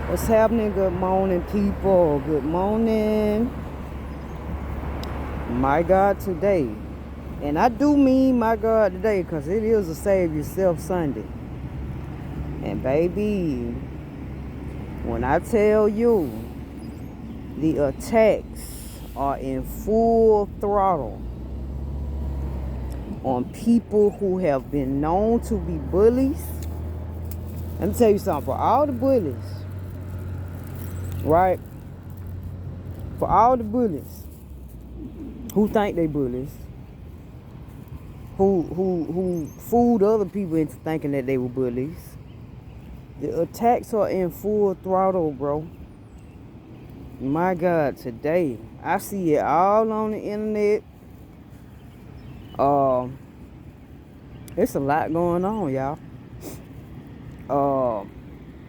What's happening? Good morning, people. Good morning. My God today. And I do mean my God today because it is a Save Yourself Sunday. And baby, when I tell you the attacks are in full throttle on people who have been known to be bullies, let me tell you something. For all the bullies, right? For all the bullies who think they bullies, who fooled other people into thinking that they were bullies, the attacks are in full throttle, bro. My God, today I see it all on the internet. It's a lot going on, y'all.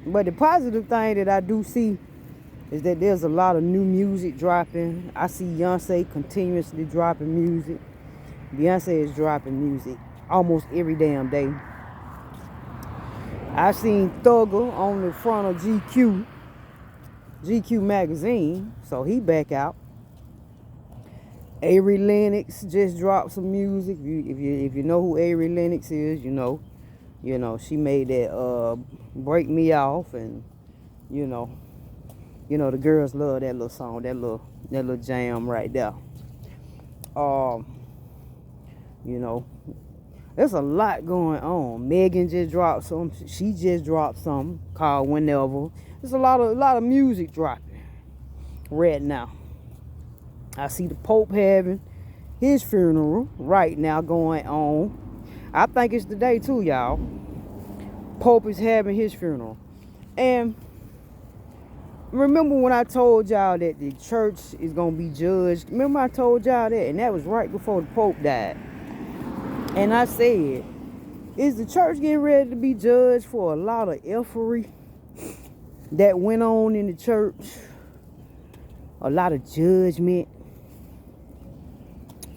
But the positive thing that I do see is that there's a lot of new music dropping. I see Beyonce continuously dropping music. Beyonce is dropping music almost every damn day. I seen Thugger on the front of GQ magazine, so he back out. Avery Lennox just dropped some music. If you know who Avery Lennox is, you know she made that "Break Me Off," and you know the girls love that little song, that little jam right there. There's a lot going on. Megan just dropped some. She just dropped something called "Whenever." There's a lot of music dropping right now. I see the Pope having his funeral right now going on. I think it's the day too, y'all. Pope is having his funeral. And remember when I told y'all that the church is going to be judged? Remember I told y'all that? And that was right before the Pope died. And I said, is the church getting ready to be judged for a lot of effery that went on in the church? A lot of judgment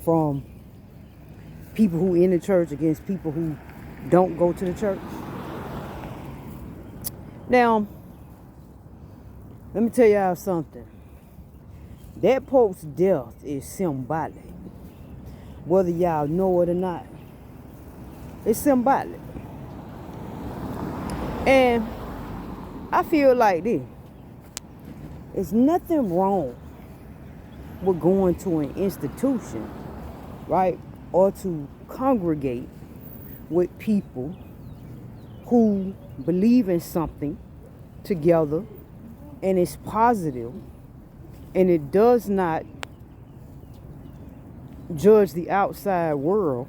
from people who in the church against people who don't go to the church. Now, let me tell y'all something. That Pope's death is symbolic. Whether y'all know it or not, it's symbolic. And I feel like this. There's nothing wrong with going to an institution, right? Or to congregate with people who believe in something together, and it's positive, and it does not judge the outside world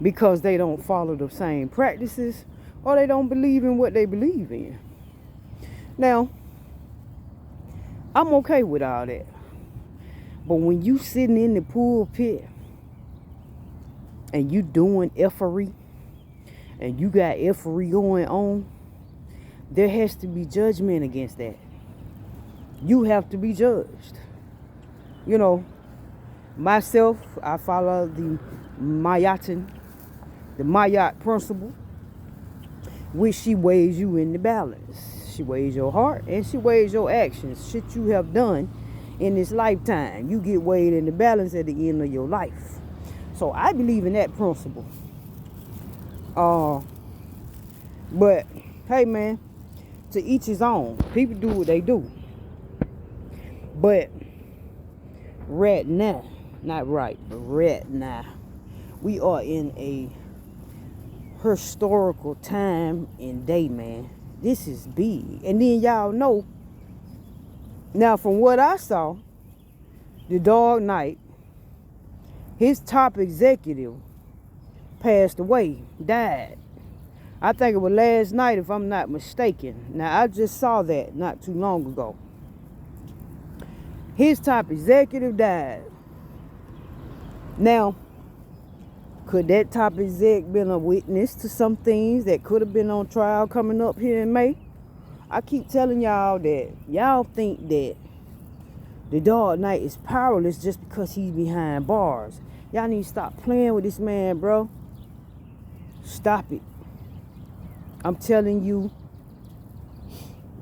because they don't follow the same practices or they don't believe in what they believe in. Now, I'm okay with all that. But when you sitting in the pulpit and you doing effery and you got effery going on, there has to be judgment against that. You have to be judged. Myself, I follow the Mayat principle, which she weighs you in the balance. She weighs your heart and she weighs your actions. Shit you have done in this lifetime, you get weighed in the balance at the end of your life. So I believe in that principle. But hey, man, to each his own. People do what they do. But right now, not right, but right now, we are in a historical time and day, man. This is big. And then y'all know, now from what I saw, the Dark Knight, his top executive passed away, died. I think it was last night, if I'm not mistaken. Now, I just saw that not too long ago. His top executive died. Now, could that top exec been a witness to some things that could have been on trial coming up here in May? I keep telling y'all that y'all think that the Dark Knight is powerless just because he's behind bars. Y'all need to stop playing with this man, bro. Stop it. I'm telling you,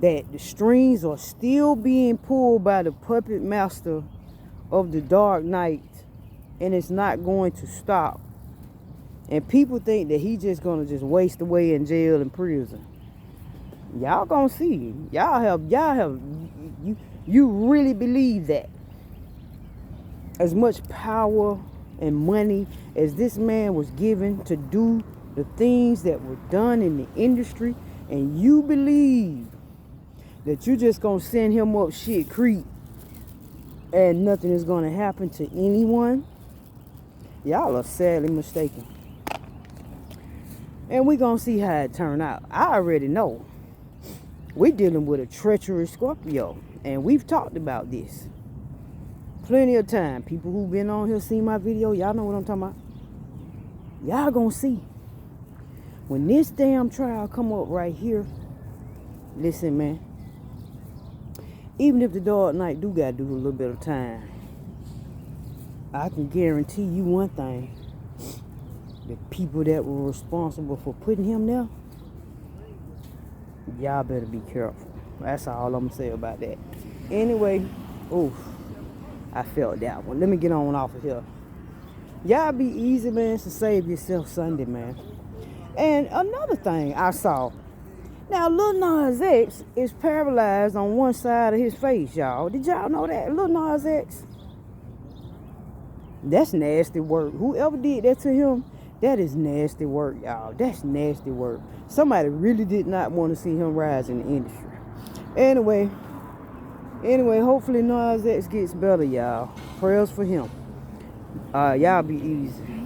that the strings are still being pulled by the puppet master of the Dark Knight, and it's not going to stop. And people think that he's just gonna just waste away in jail and prison. Y'all gonna see. You really believe that? As much power and money as this man was given to do the things that were done in the industry, and you believe that you just gonna send him up shit creek and nothing is gonna happen to anyone? Y'all are sadly mistaken. And we gonna see how it turn out. I already know. We're dealing with a treacherous Scorpio, and we've talked about this plenty of time. People who've been on here seen my video, y'all know what I'm talking about. Y'all gonna see. When this damn trial come up right here, listen, man. Even if the Dark Knight do gotta do a little bit of time, I can guarantee you one thing. The people that were responsible for putting him there, y'all better be careful. That's all I'm gonna say about that. Anyway, I felt that one. Let me get on off of here. Y'all be easy, man, to save yourself Sunday, man. And another thing I saw. Now, Lil Nas X is paralyzed on one side of his face, y'all. Did y'all know that? Lil Nas X? That's nasty work. Whoever did that to him, that is nasty work, y'all. That's nasty work. Somebody really did not want to see him rise in the industry. Anyway, hopefully Nas X gets better, y'all. Prayers for him. Y'all be easy.